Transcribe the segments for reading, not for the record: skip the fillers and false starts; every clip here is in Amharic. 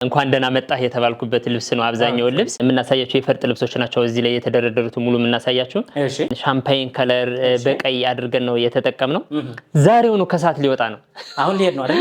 እንኳን ደህና መጣህ የተባልኩበት ልብስ ነው። አብዛኛው ልብስ የምናሳያቸው የፈርጥ ልብሶች ናቸው። እዚህ ላይ የተደረደሩት ሙሉ የምናሳያቸው ሻምፓይን ከለር በቀይ አድርገን ነው የተጠቀምነው። ዛሬው ነው ከሰዓት ሊወጣ ነው። አሁን ሊሄድ ነው አይደል?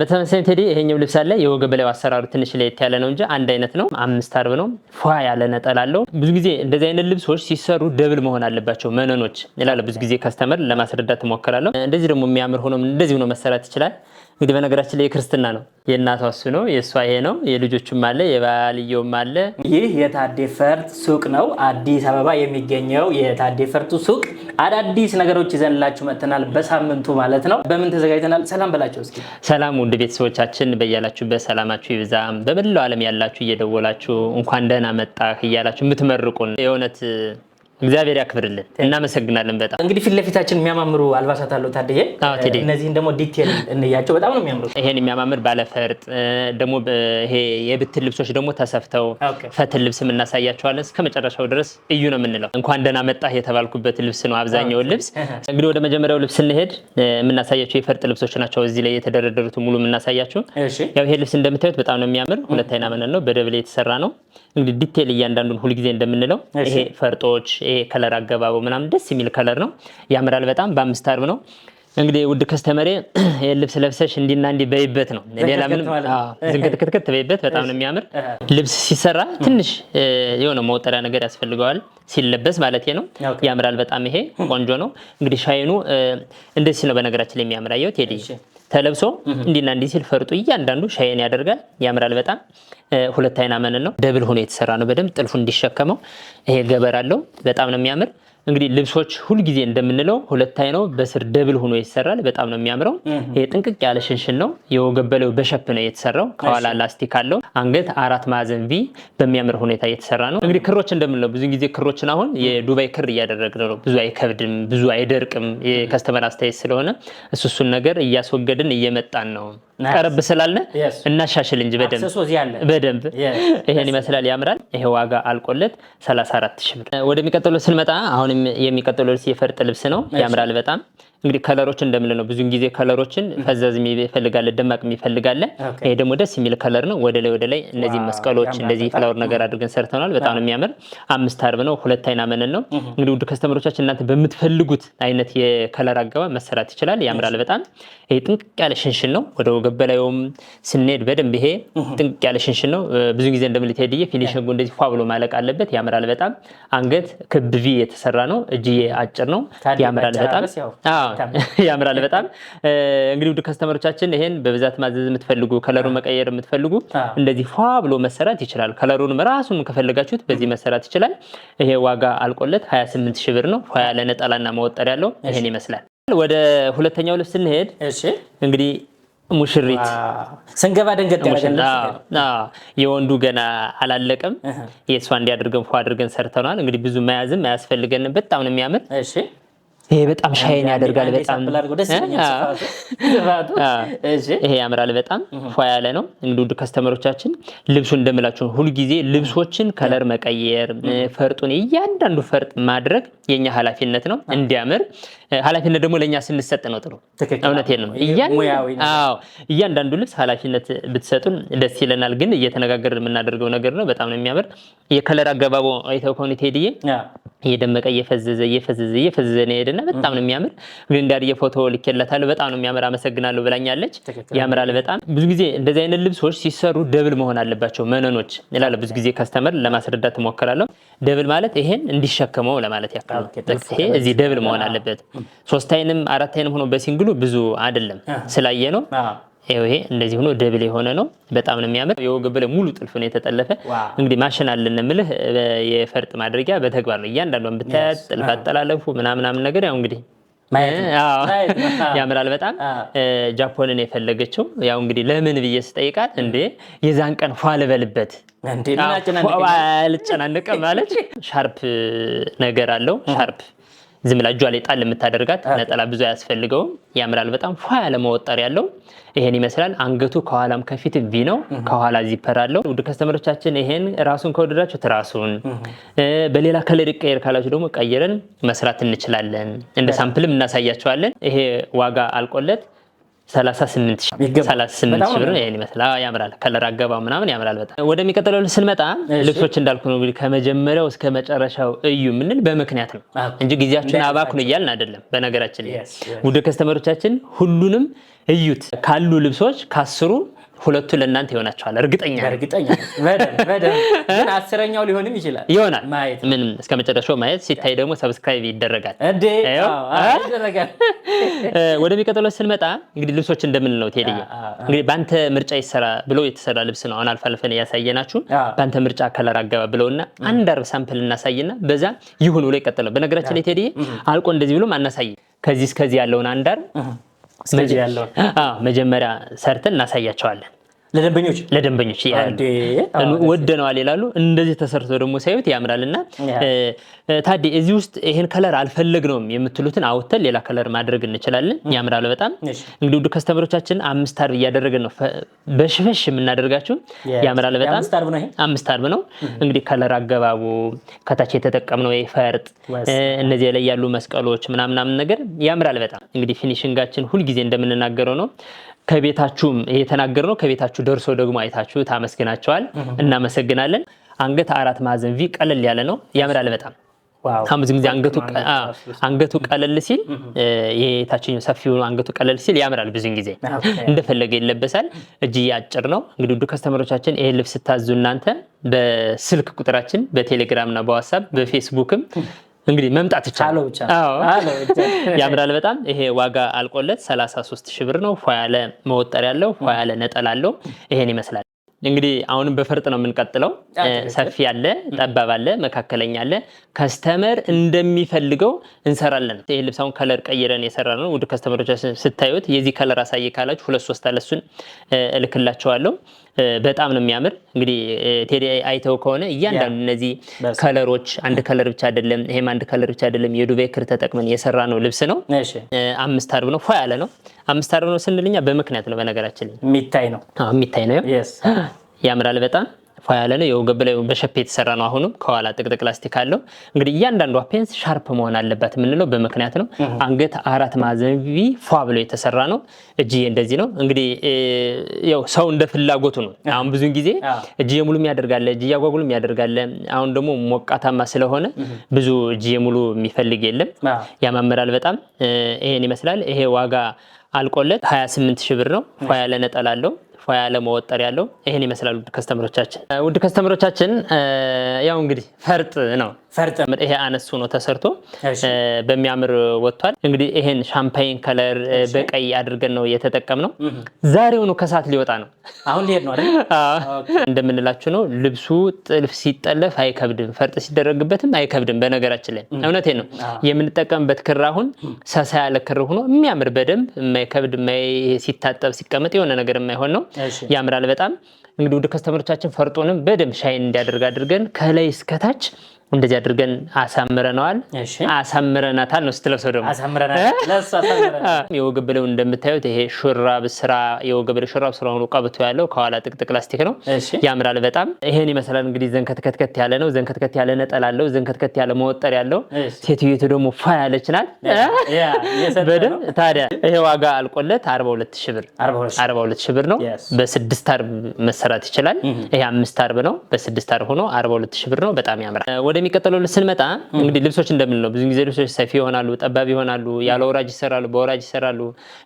በተመሳሳይ ቴዲ ይሄኛው ልብስ አለ። የወገብ ላይ አሰራሩ ትንሽ ለየት ያለ ነው እንጂ አንድ አይነት ነው። 5 አርብ ነው። ፏ ያለ ነጠላ አለው። ብዙ ጊዜ እንደዚህ አይነት ልብሶች ሲሰሩ ደብል መሆን አለባቸው መነኖች ይላል። ብዙ ጊዜ ከስተመር ለማስረዳት እሞክራለሁ። እንደዚህ ደግሞ የሚያምር ሆኖ እንደዚህ ሆኖ መሰራት ይችላል። እንግዲህ በነገራችን ላይ የክርስትና ነው። የእናቷ እሱ ነው፣ የእሷ ይሄ ነው። የልጆቹም አለ፣ የባልየውም አለ። ይህ የታዴ ፈርጥ ሱቅ ነው። አዲስ አበባ የሚገኘው የታዴ ፈርጡ ሱቅ አዳዲስ ነገሮች ይዘንላችሁ መጥተናል። በሳምንቱ ማለት ነው። በምን ተዘጋጅተናል? ሰላም በላቸው እስኪ። ሰላም ውድ ቤተሰቦቻችን፣ በያላችሁበት ሰላማችሁ ይብዛ። በመላው ዓለም ያላችሁ እየደወላችሁ እንኳን ደህና መጣህ እያላችሁ የምትመርቁን የእውነት እግዚአብሔር ያክብርልን፣ እናመሰግናለን በጣም። እንግዲህ ፊት ለፊታችን የሚያማምሩ አልባሳት አሉ ታዲያ። እነዚህን ደግሞ ዲቴል እንያቸው፣ በጣም ነው የሚያምሩት። ይሄን የሚያማምር ባለፈርጥ ደግሞ ይሄ የብትን ልብሶች ደግሞ ተሰፍተው ፈትል ልብስ እናሳያቸዋለን። እስከ መጨረሻው ድረስ እዩ ነው የምንለው። እንኳን ደህና መጣህ የተባልኩበት ልብስ ነው አብዛኛው ልብስ። እንግዲህ ወደ መጀመሪያው ልብስ ስንሄድ የምናሳያቸው የፈርጥ ልብሶች ናቸው። እዚህ ላይ የተደረደሩት ሙሉ የምናሳያቸው። ያው ይሄ ልብስ እንደምታዩት በጣም ነው የሚያምር። ሁለት አይና መነን ነው፣ በደብል የተሰራ ነው። እንግዲህ ዲቴል እያንዳንዱን ሁልጊዜ እንደምንለው ይሄ ፈርጦች ከለር አገባቡ ምናምን ደስ የሚል ከለር ነው። ያምራል በጣም። በ5 አርብ ነው። እንግዲህ ውድ ከስተመሬ የልብስ ለብሰሽ እንዲና እንዲ በይበት ነው። ሌላ ምንም ዝንከትከት በይበት። በጣም ነው የሚያምር ልብስ። ሲሰራ ትንሽ የሆነ መውጠሪያ ነገር ያስፈልገዋል ሲለበስ ማለት ነው። ያምራል በጣም። ይሄ ቆንጆ ነው። እንግዲህ ሻይኑ እንደዚህ ነው በነገራችን ላይ የሚያምራየው ቴዲ ተለብሶ እንዲና እንዲ ሲል ፈርጡ እያንዳንዱ ሻይን ያደርጋል። ያምራል በጣም። ሁለት አይና መነን ነው። ደብል ሆኖ የተሰራ ነው። በደንብ ጥልፉ እንዲሸከመው ይሄ ገበር አለው። በጣም ነው የሚያምር። እንግዲህ ልብሶች ሁልጊዜ እንደምንለው ሁለት አይ ነው፣ በስር ደብል ሆኖ ይሰራል። በጣም ነው የሚያምረው። ይሄ ጥንቅቅ ያለ ሽንሽን ነው። የወገብ በላዩ በሸፕ ነው የተሰራው። ከኋላ ላስቲክ አለው። አንገት 4 ማዕዘን ቪ በሚያምር ሁኔታ የተሰራ ነው። እንግዲህ ክሮች እንደምንለው ብዙ ጊዜ ክሮችን አሁን የዱባይ ክር እያደረግን ነው። ብዙ አይከብድም፣ ብዙ አይደርቅም። የከስተመር አስተያየት ስለሆነ እሱን ነገር እያስወገድን እየመጣን ነው። ቀረብ ስላለ እናሻሽል እንጂ በደንብ ይሄን ይመስላል። ያምራል። ይሄ ዋጋ አልቆለት 34,000 ብር። ወደሚቀጥለው ስንመጣ አሁንም የሚቀጥለው ልብስ የፈርጥ ልብስ ነው። ያምራል በጣም። እንግዲህ ከለሮች እንደምንለው ነው። ብዙ ጊዜ ከለሮችን ፈዛዝ የሚፈልጋለ፣ ደማቅ የሚፈልጋለ። ይሄ ደግሞ ደስ የሚል ከለር ነው። ወደ ላይ እነዚህ መስቀሎች እንደዚህ ፍላወር ነገር አድርገን ሰርተናል። በጣም ነው የሚያምር። 5 አርብ ነው። ሁለት አይና መነን ነው። እንግዲህ ውድ ከስተመሮቻችን እናንተ በምትፈልጉት አይነት የከለር አገባብ መሰራት ይችላል። ያምራል በጣም። ይሄ ጥንቅቅ ያለ ሽንሽን ነው። ወደ ወገብ በላዩም ስንሄድ በደንብ ይሄ ጥንቅቅ ያለ ሽንሽን ነው። ብዙ ጊዜ እንደምልትሄድዬ ፊኒሽንጉ እንደዚህ ፏ ብሎ ማለቅ አለበት። ያምራል በጣም። አንገት ክብ ቪ የተሰራ ነው። እጅዬ አጭር ነው። ያምራል በጣም። ያምራል በጣም። እንግዲህ ውድ ከስተመሮቻችን ይሄን በብዛት ማዘዝ የምትፈልጉ ከለሩን መቀየር የምትፈልጉ እንደዚህ ፏ ብሎ መሰራት ይችላል። ከለሩን ራሱን ከፈለጋችሁት በዚህ መሰራት ይችላል። ይሄ ዋጋ አልቆለት 28,000 ብር ነው። ፏ ያለ ነጠላና መወጠር ያለው ይሄን ይመስላል። ወደ ሁለተኛው ልብስ ስንሄድ እንግዲህ ሙሽሪት ስንገባ ደንገጥ ያለና የወንዱ ገና አላለቀም። የሷ እንዲያደርገን ፏ አድርገን ሰርተናል። እንግዲህ ብዙ መያዝም አያስፈልገንም። በጣም ነው የሚያምር። ይሄ በጣም ሻይን ያደርጋል በጣም። ይሄ ያምራል በጣም። ፏ ያለ ነው። እንግዲህ ውድ ከስተመሮቻችን ልብሱ እንደምላችሁ ሁሉ ጊዜ ልብሶችን ከለር መቀየር፣ ፈርጡን እያንዳንዱ ፈርጥ ማድረግ የኛ ኃላፊነት ነው። እንዲያምር ኃላፊነት ደግሞ ለኛ ስንሰጥ ነው ጥሩ። እውነቴን ነው። እያንዳንዱ ልብስ ኃላፊነት ብትሰጡን ደስ ይለናል። ግን እየተነጋገርን የምናደርገው ነገር ነው። በጣም ነው የሚያምር። የከለር አገባቡ አይተው ከሆነ ቴዲዬ እየደመቀ እየፈዘዘ ነው ሄደና በጣም ነው የሚያምር። ግን ዳርዬ ፎቶ ልኬላታለሁ። በጣም ነው የሚያምር አመሰግናለሁ ብላኛለች። ያምራል በጣም። ብዙ ጊዜ እንደዚህ አይነት ልብሶች ሲሰሩ ደብል መሆን አለባቸው መነኖች ይላል። ብዙ ጊዜ ከስተመር ለማስረዳት እሞክራለሁ። ደብል ማለት ይሄን እንዲሸከመው ለማለት ያክል። ይሄ እዚህ ደብል መሆን አለበት። 3 አይንም 4 አይንም ሆኖ በሲንግሉ ብዙ አይደለም ስላየ ነው። ይሄ እንደዚህ ሆኖ ደብል የሆነ ነው። በጣም ነው የሚያምር። የወገብ ላይ ሙሉ ጥልፍ ነው የተጠለፈ። እንግዲህ ማሽን አለን ምልህ የፈርጥ ማድረጊያ በተግባር ነው። እያንዳንዱን ብታያት ጥልፍ አጠላለፉ ምናምን ነገር ያው እንግዲህ ያምራል በጣም። ጃፖንን የፈለገችው ያው እንግዲህ ለምን ብዬ ስጠይቃት እንዴ የዛን ቀን ፏ ልበልበት አልጨናነቀ ማለት ሻርፕ ነገር አለው። ሻርፕ ዝም ብላ እጇ ላይ ጣል የምታደርጋት ነጠላ ብዙ አያስፈልገውም። ያምራል በጣም። ፏ ያለ መወጠር ያለው ይሄን ይመስላል። አንገቱ ከኋላም ከፊት ቪ ነው። ከኋላ ዚፐር አለው። ውድ ከስተመሮቻችን ይሄን ራሱን ከወደዳችሁት ራሱን በሌላ ከለር ይቀየር ካላችሁ ደግሞ ቀይረን መስራት እንችላለን። እንደ ሳምፕልም እናሳያቸዋለን። ይሄ ዋጋ አልቆለት 38 ሺህ ብር ይሄን ይመስላል። ያምራል። ከለር አገባው ምናምን ያምራል በጣም። ወደሚቀጥለው ስንመጣ ልብሶች እንዳልኩ ነው እንግዲህ ከመጀመሪያው እስከ መጨረሻው እዩ ምንል በምክንያት ነው እንጂ ጊዜያችሁን አባክኑ እያልን አይደለም። በነገራችን ላይ ውድ ከስተመሮቻችን ሁሉንም እዩት። ካሉ ልብሶች ከ10 ሁለቱ ለእናንተ ይሆናቸዋል። እርግጠኛ በደም ግን 10ኛው ሊሆንም ይሆናል። ምንም እስከመጨረሻው ማየት ሲታይ ደግሞ ሰብስክራይብ ይደረጋል ይደረጋል። ወደሚቀጥለው ስንመጣ እንግዲህ ልብሶች እንደምንለው ቴዲዬ እንግዲህ ባንተ ምርጫ ይሰራ ብሎ የተሰራ ልብስ ነው። አሁን አልፋልፈን ያሳየናችሁ ባንተ ምርጫ ከለር አገባ ብለውና አንድ አርብ ሳምፕል እናሳይና በዛ ይሁን ብሎ ይቀጥላል። በነገራችን ላይ ቴዲዬ አልቆ እንደዚህ ብሎ ማናሳይ ከዚህ እስከዚህ ያለውን አንድ አርብ መጀመሪያ ሰርተን እናሳያቸዋለን። ለደንበኞች ወደነዋል ይላሉ። እንደዚህ ተሰርቶ ደግሞ ሳይዩት ያምራልና ታዲ እዚህ ውስጥ ይሄን ከለር አልፈለግነውም የምትሉትን አውጥተን ሌላ ከለር ማድረግ እንችላለን። ያምራል በጣም። እንግዲህ ውድ ከስተመሮቻችን 5 አርብ እያደረግን ነው በሽፈሽ የምናደርጋችሁ። ያምራል በጣም። 5 አርብ ነው እንግዲህ ከለር አገባቡ ከታች የተጠቀምነው ፈርጥ እነዚህ ላይ ያሉ መስቀሎች ምናምን ነገር ያምራል በጣም። እንግዲህ ፊኒሺንጋችን ሁሉ ጊዜ እንደምንናገረው ነው። ከቤታችሁም የተናገርነው ከቤታችሁ ደርሶ ደግሞ አይታችሁ ታመስግናቸዋል። እናመሰግናለን። አንገት 4 ማዕዘን ቪ ቀለል ያለ ነው። ያምራል በጣም። ብዙ ጊዜ አንገቱ ቀለል ሲል የታችኛው ሰፊው አንገቱ ቀለል ሲል ያምራል። ብዙ ጊዜ እንደፈለገ ይለበሳል። እጅ ያጭር ነው። እንግዲህ ውድ ከስተመሮቻችን ይሄን ልብስ ታዙ እናንተ በስልክ ቁጥራችን በቴሌግራም እና በዋትስአፕ በፌስቡክም እንግዲህ መምጣት ይቻላል። ያምራል በጣም። ይሄ ዋጋ አልቆለት 33 ሺህ ብር ነው። ፏ ያለ መወጠር ያለው ፏ ያለ ነጠላ አለው። ይሄን ይመስላል። እንግዲህ አሁንም በፈርጥ ነው የምንቀጥለው። ሰፊ ያለ፣ ጠባብ አለ፣ መካከለኛ አለ። ከስተመር እንደሚፈልገው እንሰራለን። ይሄ ልብስ አሁን ከለር ቀይረን የሰራነው ውድ ከስተመሮቻችን ስታዩት የዚህ ከለር አሳይ ካላችሁ 2-3 አለ እሱን እልክላቸዋለሁ። በጣም ነው የሚያምር። እንግዲህ ቴዲ አይተው ከሆነ እያንዳንዱ እነዚህ ከለሮች አንድ ከለር ብቻ አይደለም፣ ይሄም አንድ ከለር ብቻ አይደለም። የዱባይ ክር ተጠቅመን የሰራነው ልብስ ነው። 5 አርብ ነው። ፏ ያለ ነው። 5 አርብ ነው ስንልኛ በምክንያት ነው። በነገራችን ላይ የሚታይ ነው። ያምራል በጣም። ፏ ያለ ነው። የወገብ ላይ በሸፔ የተሰራ ነው። አሁንም ከኋላ ጥቅጥቅ ላስቲክ አለው። እንግዲህ እያንዳንዱ ፔንስ ሻርፕ መሆን አለበት የምንለው በምክንያት ነው። አንገት 4 ማዕዘን ቪ ፏ ብሎ የተሰራ ነው። እጅ እንደዚህ ነው። እንግዲህ ያው ሰው እንደ ፍላጎቱ ነው። አሁን ብዙ ጊዜ እጅ ሙሉም ያደርጋል፣ እጅ ያጓጉልም ያደርጋል። አሁን ደግሞ ሞቃታማ ስለሆነ ብዙ እጅ ሙሉ የሚፈልግ የለም። ያማምራል በጣም። ይሄን ይመስላል። ይሄ ዋጋ አልቆለት 28 ሺህ ብር ነው። ፏ ያለ ነጠላ አለው። ፏ ያለ መወጠር ያለው ይሄን ይመስላል። ውድ ከስተመሮቻችን ያው እንግዲህ ፈርጥ ነው። ይሄ አነሱ ነው ተሰርቶ በሚያምር ወጥቷል። እንግዲህ ይሄን ሻምፓይን ከለር በቀይ አድርገን ነው የተጠቀምነው። ዛሬው ነው ከሰዓት ሊወጣ ነው። አሁን ሊሄድ ነው አይደል? እንደምንላችሁ ነው። ልብሱ ጥልፍ ሲጠለፍ አይከብድም፣ ፈርጥ ሲደረግበትም አይከብድም። በነገራችን ላይ እውነቴን ነው። የምንጠቀምበት ክር አሁን ሰሳ ያለ ክር ሆኖ የሚያምር በደንብ የማይከብድ ሲታጠብ ሲቀመጥ የሆነ ነገር የማይሆን ነው። ያምራል በጣም። እንግዲህ ውድ ከስተመሮቻችን ፈርጡንም በደንብ ሻይን እንዲያደርግ አድርገን ከላይ እስከታች እንደዚህ አድርገን አሳምረናል። አሳምረናታል ነው ስትለብሰው ደግሞ የወገብ ብለው እንደምታዩት ይሄ ሹራብ ስራ የወገብ ሹራብ ስራ ሆኖ ቀብቶ ያለው ከኋላ ጥቅጥቅ ላስቲክ ነው። ያምራል በጣም። ይሄን ይመስላል እንግዲህ ዘንከትከት ያለ ነው። ዘንከትከት ያለ ነጠላ አለው። ዘንከትከት ያለ መወጠር ያለው። ሴትዮቱ ደግሞ ፏ ያለች ናት በደንብ። ታዲያ ይሄ ዋጋ አልቆለት 42 ሺህ ብር 42 ሺህ ብር ነው። በ6 አርብ መሰራት ይችላል። ይሄ 5 አርብ ነው። በ6 አርብ ሆኖ 42 ሺህ ብር ነው። በጣም ያምራል። ወደሚቀጥለው ስንመጣ እንግዲህ ልብሶች እንደምንለው ብዙ ጊዜ ልብሶች ሰፊ ይሆናሉ፣ ጠባብ ይሆናሉ፣ ያለ ወራጅ ይሰራሉ፣ በወራጅ ይሰራሉ፣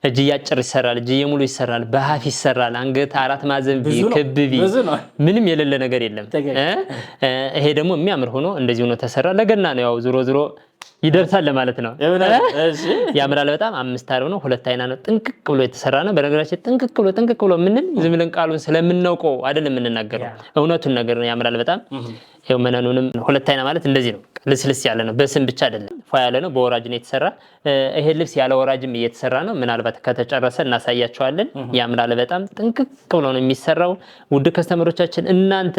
እጅ ያጭር ይሰራል፣ እጅ ሙሉ ይሰራል፣ በሀፍ ይሰራል፣ አንገት 4 ማዕዘን ቪ ክብ ቪ ምንም የሌለ ነገር የለም። ይሄ ደግሞ የሚያምር ሆኖ እንደዚህ ሆኖ ተሰራ። ለገና ነው ያው ዞሮ ይደርሳል ለማለት ነው። ያምራል በጣም። 5 አርብ ነው። 2 አይና ነው። ጥንቅቅ ብሎ የተሰራ ነው። በነገራችን ጥንቅቅ ብሎ ምንም ዝም ብለን ቃሉን ስለምናውቀው አይደለም የምንናገረው፣ እውነቱን ነገር ነው። ያምራል በጣም። ይሄው መነኑንም 2 አይና ማለት እንደዚህ ነው። ልስልስ ያለ ነው። በስም ብቻ አይደለም፣ ፏ ያለ ነው። በወራጅ ነው የተሰራ። ይሄ ልብስ ያለ ወራጅም እየተሰራ ነው። ምናልባት ከተጨረሰ እናሳያቸዋለን። ያምራል በጣም። ጥንቅቅ ብሎ ነው የሚሰራው። ውድ ከስተመሮቻችን እናንተ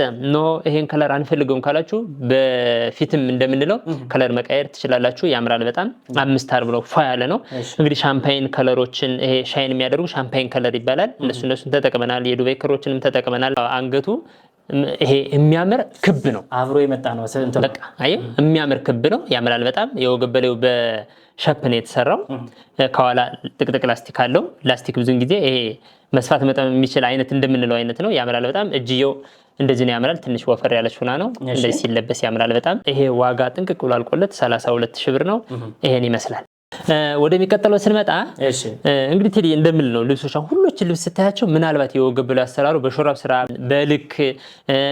ይሄን ከለር አንፈልገውም ካላችሁ በፊትም እንደምንለው ከለር መቀየር ትችላላችሁ። ያምራል በጣም። 5 አርብ ነው። ፏ ያለ ነው። እንግዲህ ሻምፓይን ከለሮችን ይሄ ሻይን የሚያደርጉ ሻምፓይን ከለር ይባላል። እነሱን ተጠቅመናል። የዱባይ ክሮችንም ተጠቅመናል። አንገቱ ይሄ የሚያምር ክብ ነው፣ አብሮ የመጣ ነው። በቃ አየው የሚያምር ክብ ነው፣ ያምራል በጣም። የወገብ በላዩ በሸፕ ነው የተሰራው። ከኋላ ጥቅጥቅ ላስቲክ አለው። ላስቲክ ብዙን ጊዜ ይሄ መስፋት መጠን የሚችል አይነት እንደምንለው አይነት ነው። ያምራል በጣም። እጅየው እንደዚህ ነው ያምራል። ትንሽ ወፈር ያለች ሆና ነው እንደዚህ ሲለበስ ያምራል በጣም። ይሄ ዋጋ ጥንቅቅ ብሎ አልቆለት 32,000 ብር ነው። ይሄን ይመስላል። ወደሚቀጥለው ስንመጣ እንግዲህ ቴዲ እንደምል ነው ልብሶች ሁሎችን ልብስ ስታያቸው ምናልባት የወገብ በላይ አሰራሩ በሹራብ ስራ በልክ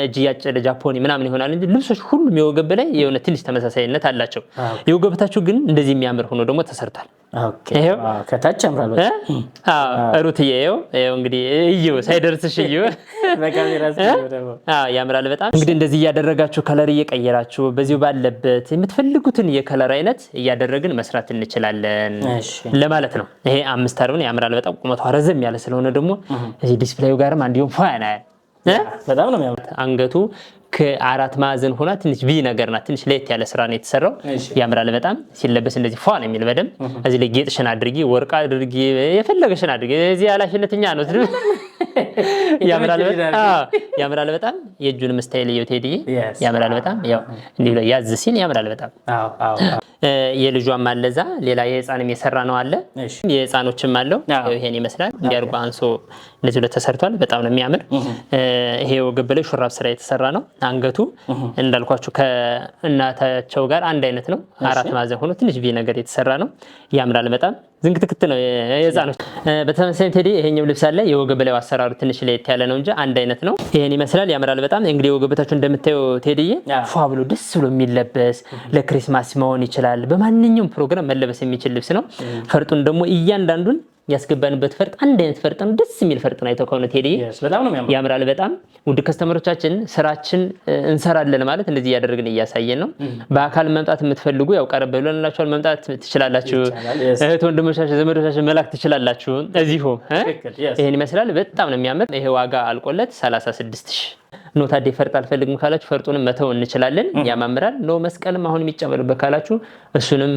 እጅ ያጨደ ጃፖኒ ምናምን ይሆናል እንጂ ልብሶች ሁሉም የወገብ በላይ የሆነ ትንሽ ተመሳሳይነት አላቸው። የወገብታቸው ግን እንደዚህ የሚያምር ሆኖ ደግሞ ተሰርቷል። ይሄው ከታች ያምራል። ሩትዬ ይሄው እንግዲህ እዩ ሳይደርስሽ እዩ በካሜራ ያምራል በጣም። እንግዲህ እንደዚህ እያደረጋችሁ ከለር እየቀየራችሁ በዚሁ ባለበት የምትፈልጉትን የከለር አይነት እያደረግን መስራት እንችላለን ለማለት ነው። ይሄ 5 አርብ ነው። ያምራል በጣም። ቁመቷ ረዘም ያለ ስለሆነ ደግሞ እዚህ ዲስፕሌዩ ጋርም አንዲው ፋና በጣም ነው የሚያምር። አንገቱ ከአራት ማዕዘን ሆና ትንሽ ቪ ነገር ናት። ትንሽ ለየት ያለ ስራ ነው የተሰራው። ያምራል በጣም። ሲለበስ እንደዚህ ፏ ነው የሚል በደም። እዚህ ላይ ጌጥሽን አድርጊ፣ ወርቅ አድርጊ፣ የፈለገሽን አድርጊ። እዚህ ኃላፊነትኛ ነው። ያምራል በጣም። የእጁንም ስታይል ነው ቴዲ። ያምራል በጣም። ያው እንዲህ ላይ ያዝ ሲል ያምራል በጣም። የልጇም አለዛ ሌላ የህፃንም የሰራ ነው አለ። የህፃኖችም አለው። ይሄን ይመስላል። እንዲያርጉ አንሶ እንደዚህ ላይ ተሰርቷል። በጣም ነው የሚያምር። ይሄ ወገብ ላይ ሹራብ ስራ የተሰራ ነው። አንገቱ እንዳልኳችሁ ከእናታቸው ጋር አንድ አይነት ነው። 4 ማዕዘን ሆኖ ትንሽ ቪ ነገር የተሰራ ነው። ያምራል በጣም። ዝንክትክት ነው የህፃኖች። በተመሳሳይ ቴዲ ይሄኛው ልብስ አለ። የወገብ ላይ አሰራሩ ትንሽ ለየት ያለ ነው እንጂ አንድ አይነት ነው። ይሄን ይመስላል። ያምራል በጣም። እንግዲህ የወገበታችሁ እንደምታየው ቴዲዬ ፏ ብሎ ደስ ብሎ የሚለበስ ለክሪስማስ መሆን ይችላል። በማንኛውም ፕሮግራም መለበስ የሚችል ልብስ ነው። ፈርጡን ደግሞ እያንዳንዱን ያስገባንበት ፈርጥ አንድ አይነት ፈርጥ ነው። ደስ የሚል ፈርጥ ነው። አይተከውነ ቴዲ ያምራል በጣም። ውድ ከስተመሮቻችን ስራችን እንሰራለን ማለት እንደዚህ እያደረግን እያሳየን ነው። በአካል መምጣት የምትፈልጉ ያው ቀረብ ብለንላችኋል፣ መምጣት ትችላላችሁ። እህት ወንድሞቻችን ዘመዶቻችን መላክ ትችላላችሁ እዚሁ። ይሄን ይመስላል። በጣም ነው የሚያምር። ይሄ ዋጋ አልቆለት 36,000 ነው። ታዲያ ፈርጥ አልፈልግም ካላችሁ ፈርጡንም መተው እንችላለን። ያማምራል ነው። መስቀልም አሁን የሚጨመርበት ካላችሁ እሱንም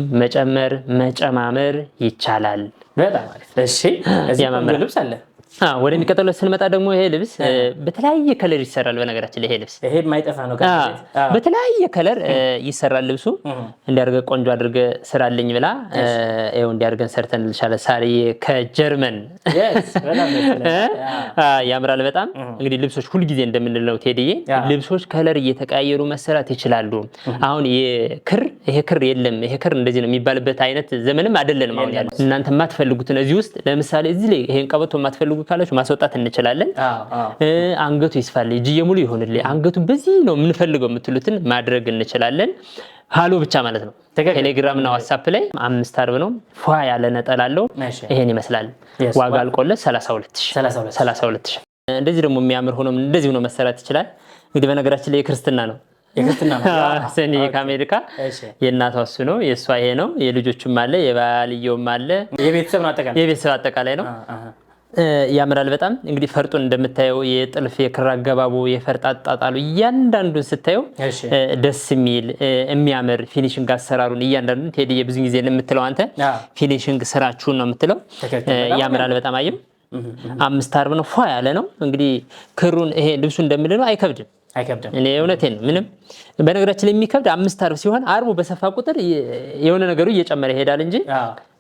መጨማመር ይቻላል። በጣም አሪፍ። እሺ እዚህ ልብስ አለ። ወደሚቀጥለው ስንመጣ ደግሞ ይሄ ልብስ በተለያየ ከለር ይሰራል። በነገራችን ላይ ይሄ ልብስ ይሄ የማይጠፋ ነው። በተለያየ ከለር ይሰራል ልብሱ። እንዲያርገ ቆንጆ አድርገ ስራልኝ ብላ ይሄው እንዲያርገን ሰርተንልሻለ። ሳሪ ከጀርመን ያምራል በጣም። እንግዲህ ልብሶች ሁሉ ጊዜ እንደምንለው ቴዲዬ ልብሶች ከለር እየተቀያየሩ መሰራት ይችላሉ። አሁን ይሄ ክር የለም ይሄ ክር እንደዚህ ነው የሚባልበት አይነት ዘመንም አይደለንም አሁን ያለው። እናንተ የማትፈልጉትን እዚህ ውስጥ ለምሳሌ እዚህ ላይ ይሄን ቀበቶ የማትፈልጉ ካላችሁ ማስወጣት እንችላለን። አንገቱ ይስፋል፣ እጅዬ ሙሉ ይሆንልኝ፣ አንገቱ በዚህ ነው የምንፈልገው የምትሉትን ማድረግ እንችላለን። ሃሎ ብቻ ማለት ነው። ቴሌግራም እና ዋትስአፕ ላይ 5 አርብ ነው። ፏ ያለ ነጠላ አለው። ይሄን ይመስላል። ዋጋ አልቆለት 32,000። እንደዚህ ደግሞ የሚያምር ሆኖ እንደዚህ ሆኖ መሰራት ይችላል። እንግዲህ በነገራችን ላይ የክርስትና ነው። ሰኒ ከአሜሪካ የእናቷ እሱ ነው፣ የእሷ ይሄ ነው። የልጆቹም አለ፣ የባልየውም አለ። የቤተሰብ አጠቃላይ ነው። ያምራል በጣም። እንግዲህ ፈርጡን እንደምታየው የጥልፍ የክር አገባቡ የፈርጥ አጣጣሉ እያንዳንዱን ስታየው ደስ የሚል የሚያምር ፊኒሽንግ አሰራሩን እያንዳንዱን ቴዲዬ ብዙ ጊዜ የምትለው አንተ ፊኒሽንግ ስራችሁን ነው የምትለው። ያምራል በጣም። አየም 5 አርብ ነው። ፏ ያለ ነው። እንግዲህ ክሩን ይሄ ልብሱ እንደምንለው አይከብድም። እኔ እውነቴን ነው። ምንም በነገራችን ላይ የሚከብድ 5 አርብ ሲሆን አርቡ በሰፋ ቁጥር የሆነ ነገሩ እየጨመረ ይሄዳል እንጂ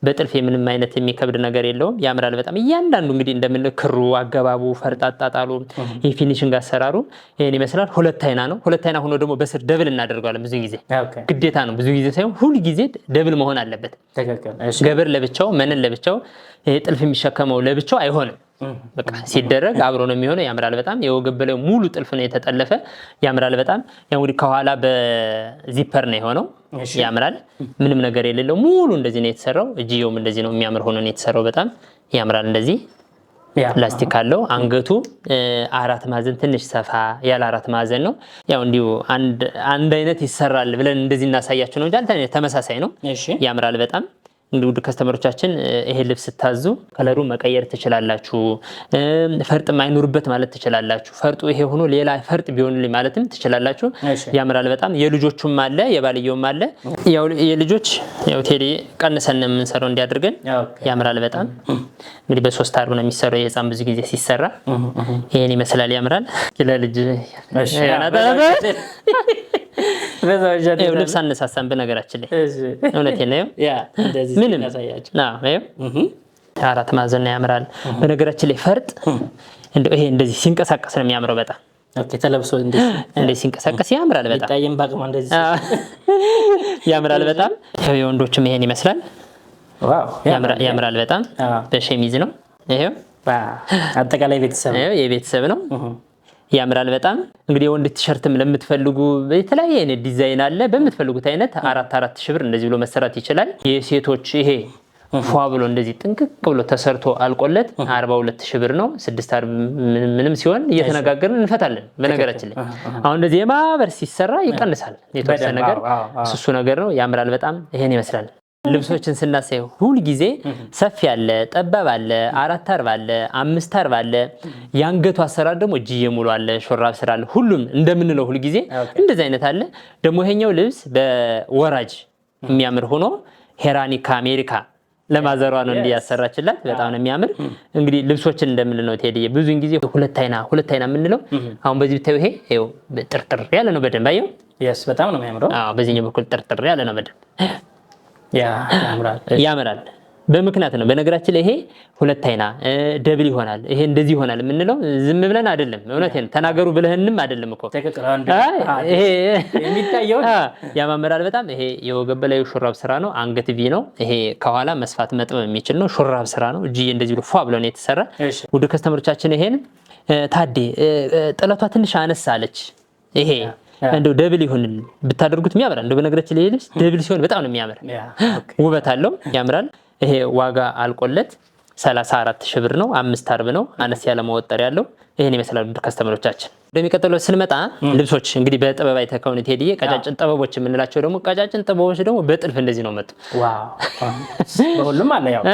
በጥልፍ ምንም አይነት የሚከብድ ነገር የለውም። ያምራል በጣም። እያንዳንዱ እንግዲህ እንደምን ክሩ አገባቡ ፈርጥ አጣጣሉ የፊኒሽንግ አሰራሩ ይሄን ይመስላል። 2 አይና ነው። 2 አይና ሆኖ ደግሞ በስር ደብል እናደርጋለን። ብዙ ጊዜ ግዴታ ነው። ብዙ ጊዜ ሳይሆን ሁሉ ጊዜ ደብል መሆን አለበት። ገበር ለብቻው መነን ለብቻው ጥልፍ የሚሸከመው ለብቻው አይሆንም። በቃ ሲደረግ አብሮ ነው የሚሆነው። ያምራል በጣም። የወገብ በላይ ሙሉ ጥልፍ ነው የተጠለፈ። ያምራል በጣም። ያው እንግዲህ ከኋላ በዚፐር ነው የሆነው። ያምራል። ምንም ነገር የሌለው ሙሉ እንደዚህ ነው የተሰራው። እጅየውም እንደዚህ ነው የሚያምር ሆኖ ነው የተሰራው። በጣም ያምራል። እንደዚህ ላስቲክ አለው። አንገቱ 4 ማዕዘን ትንሽ ሰፋ ያለ 4 ማዕዘን ነው። ያው እንዲሁ አንድ አይነት ይሰራል ብለን እንደዚህ እናሳያችሁ ነው እንጂ ተመሳሳይ ነው። ያምራል በጣም። እንግዲህ ውድ ከስተመሮቻችን ይሄ ልብስ ስታዙ ከለሩ መቀየር ትችላላችሁ። ፈርጥ ማይኖርበት ማለት ትችላላችሁ። ፈርጡ ይሄ ሆኖ ሌላ ፈርጥ ቢሆንልኝ ማለትም ትችላላችሁ። ያምራል በጣም። የልጆቹም አለ የባልየውም አለ። ያው የልጆች ያው ቴዲ ቀንሰን የምንሰራው እንዲያደርገን ያምራል በጣም። እንግዲህ በ3 አርብ ነው የሚሰራው የህፃን ብዙ ጊዜ ሲሰራ ይሄን ይመስላል። ያምራል ለልጅ ልብስ አነሳሳን በነገራችን ላይ እውነቴን ነው። ምንም አራት ማዕዘን ነው ያምራል። በነገራችን ላይ ፈርጥ እንደው ይሄ እንደዚህ ሲንቀሳቀስ ነው የሚያምረው በጣም። ተለብሶ እንደዚህ ሲንቀሳቀስ ያምራል በጣም። ይጣየም ባቅማ እንደዚህ ያምራል በጣም። የወንዶችም ይሄን ይመስላል። ዋው ያምራል በጣም። በሸሚዝ ነው ይሄው። አጠቃላይ ቤተሰብ ነው የቤተሰብ ነው። ያምራል በጣም። እንግዲህ የወንድ ቲሸርትም ለምትፈልጉ የተለያየ አይነት ዲዛይን አለ። በምትፈልጉት አይነት 4,000 ብር እንደዚህ ብሎ መሰራት ይችላል። የሴቶች ይሄ ፏ ብሎ እንደዚህ ጥንቅቅ ብሎ ተሰርቶ አልቆለት 42,000 ብር ነው። 6 አርብ ምንም ሲሆን እየተነጋገርን እንፈታለን። በነገራችን ላይ አሁን እንደዚህ የማህበር ሲሰራ ይቀንሳል የተወሰነ ነገር እሱ ነገር ነው። ያምራል በጣም። ይሄን ይመስላል። ልብሶችን ስናሳይ ሁሉ ጊዜ ሰፊ አለ፣ ጠባብ አለ፣ 4 አርብ አለ፣ 5 አርብ አለ። ያንገቱ አሰራር ደግሞ እጅዬ ሙሉ አለ፣ ሹራብ ስራ አለ። ሁሉም እንደምንለው ሁሉ ጊዜ እንደዚህ አይነት አለ። ደግሞ ይሄኛው ልብስ በወራጅ የሚያምር ሆኖ ሄራኒ ከአሜሪካ ለማዘሯ ነው እንዲያሰራችላት በጣም ነው የሚያምር። እንግዲህ ልብሶችን እንደምንለው ቴዲዬ ብዙን ጊዜ ሁለት አይና የምንለው አሁን በዚህ ብታዩ ይሄው ጥርጥር ያለ ነው በደንብ አየው። በጣም ነው የሚያምረው። በዚህኛው በኩል ጥርጥር ያለ ነው በደንብ ያምራል። በምክንያት ነው። በነገራችን ላይ ይሄ ሁለት አይና ደብል ይሆናል፣ ይሄ እንደዚህ ይሆናል የምንለው ዝም ብለን አይደለም። እውነቴን ተናገሩ ብለህንም አይደለም እኮ ይሄ የሚታየው ያማምራል በጣም። ይሄ የወገብ በላይ ሹራብ ስራ ነው። አንገት ቪ ነው። ይሄ ከኋላ መስፋት መጥበብ የሚችል ነው። ሹራብ ስራ ነው። እጅ እንደዚህ ብሎ ፏ ብሎ ነው የተሰራ። ውድ ከስተመሮቻችን ይሄን ታዴ ጥለቷ ትንሽ አነስ አለች። ይሄ እንደው ደብል ይሁንል ብታደርጉት የሚያምር እንደው በነገራችን ላይ ልብስ ደብል ሲሆን በጣም ነው የሚያምር። ውበት አለው ያምራል። ይሄ ዋጋ አልቆለት 34,000 ብር ነው። 5 አርብ ነው። አነስ ያለ መወጠር ያለው ይሄን ይመስላል። ውድ ከስተመሮቻችን እንደሚቀጥለው ስንመጣ ልብሶች እንግዲህ በጥበብ አይተካውን ቴዲዬ ቀጫጭን ጥበቦች የምንላቸው ደግሞ ቀጫጭን ጥበቦች ደግሞ በጥልፍ እንደዚህ ነው መጡ። ዋው በሁሉም አለ ያው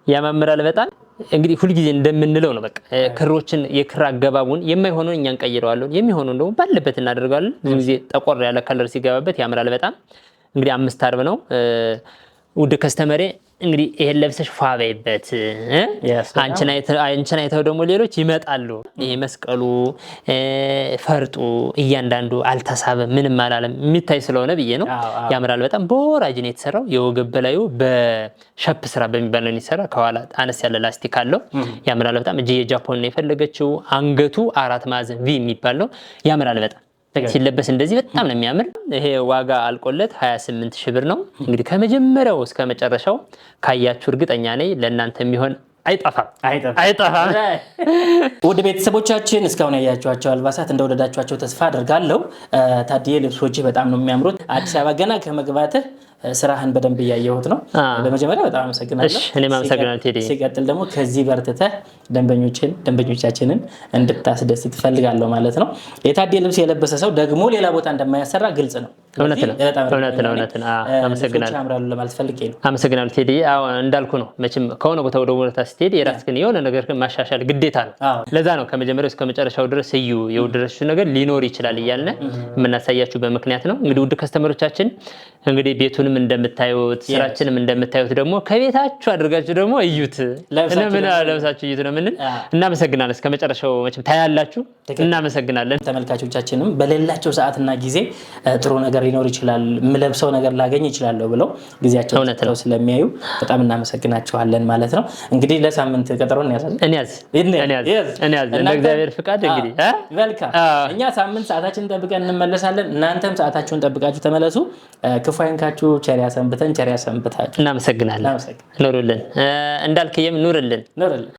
ያማምራል በጣም። እንግዲህ ሁሉ ጊዜ እንደምንለው ነው በቃ ክሮችን የክር አገባቡን የማይሆነውን እኛን ቀይረዋለን፣ የሚሆነውን ደግሞ ባለበት እናደርጋለን። ብዙ ጊዜ ጠቆር ያለ ከለር ሲገባበት ያምራል በጣም። እንግዲህ 5 አርብ ነው። ውድ ከስተመሬ እንግዲህ ይሄን ለብሰሽ ፏበይበት አንቺን አይተው ደግሞ ሌሎች ይመጣሉ። ይሄ መስቀሉ ፈርጡ እያንዳንዱ አልተሳበም ምንም አላለም የሚታይ ስለሆነ ብዬ ነው። ያምራል በጣም። በወራጅ ነው የተሰራው። የወገብ በላዩ በሸፕ ስራ በሚባል ነው የተሰራ። ከኋላ አነስ ያለ ላስቲክ አለው። ያምራል በጣም። እጅ የጃፖን ነው የፈለገችው። አንገቱ 4 ማዕዘን ቪ የሚባል ነው። ያምራል በጣም። ሲለበስ እንደዚህ በጣም ነው የሚያምር። ይሄ ዋጋ አልቆለት 28,000 ብር ነው። እንግዲህ ከመጀመሪያው እስከ መጨረሻው ካያችሁ እርግጠኛ ነኝ ለእናንተ የሚሆን አይጠፋም። ውድ ቤተሰቦቻችን እስካሁን ያያችኋቸው አልባሳት እንደወደዳችኋቸው ተስፋ አድርጋለሁ። ታዲያ ልብሶች በጣም ነው የሚያምሩት። አዲስ አበባ ገና ከመግባትህ ስራህን በደንብ እያየሁት ነው። በመጀመሪያ በጣም አመሰግናለሁ። እኔም አመሰግናለሁ ቴዲ። ሲቀጥል ደግሞ ከዚህ በርትተህ ደንበኞቻችንን እንድታስደስት ፈልጋለሁ ማለት ነው። የታዴ ልብስ የለበሰ ሰው ደግሞ ሌላ ቦታ እንደማያሰራ ግልጽ ነው። እውነት ነው። አመሰግናለሁ። ያምራሉ ለማለት ፈልጌ ነው። አመሰግናለሁ ቴዲ። እንዳልኩ ነው መቼም ከሆነ ቦታ ወደ ቦታ ስትሄድ የራስህን የሆነ ነገር ማሻሻል ግዴታ ነው። ለዛ ነው ከመጀመሪያው እስከ መጨረሻው ድረስ የወደደችው ነገር ሊኖር ይችላል እያልን የምናሳያችሁ በምክንያት ነው። እንግዲህ ውድ ከስተመሮቻችን እንግዲህ ቤቱንም እንደምታዩት ስራችንም እንደምታዩት ደግሞ ከቤታችሁ አድርጋችሁ ደግሞ እዩት። ለብሳችሁ እዩት ነው የምንል። እናመሰግናለን። እስከ መጨረሻው መቼም ታያላችሁ። እናመሰግናለን። ተመልካቾቻችንም በሌላቸው ሰዓትና ጊዜ ጥሩ ነገር ሊኖር ይችላል፣ የምለብሰው ነገር ላገኝ ይችላል ብለው ጊዜያቸው ስለሚያዩ በጣም እናመሰግናቸዋለን ማለት ነው። እንግዲህ ለሳምንት ቀጠሮ እንያዝ እንደ እግዚአብሔር ፍቃድ። እንግዲህ መልካም። እኛ ሳምንት ሰዓታችንን ጠብቀን እንመለሳለን። እናንተም ሰዓታችሁን ጠብቃችሁ ተመለሱ። ክፉ አይንካችሁ። ቸር ያሰንብታችሁ። እናመሰግናለን። ኑሩልን። እንዳልክየም ኑርልን።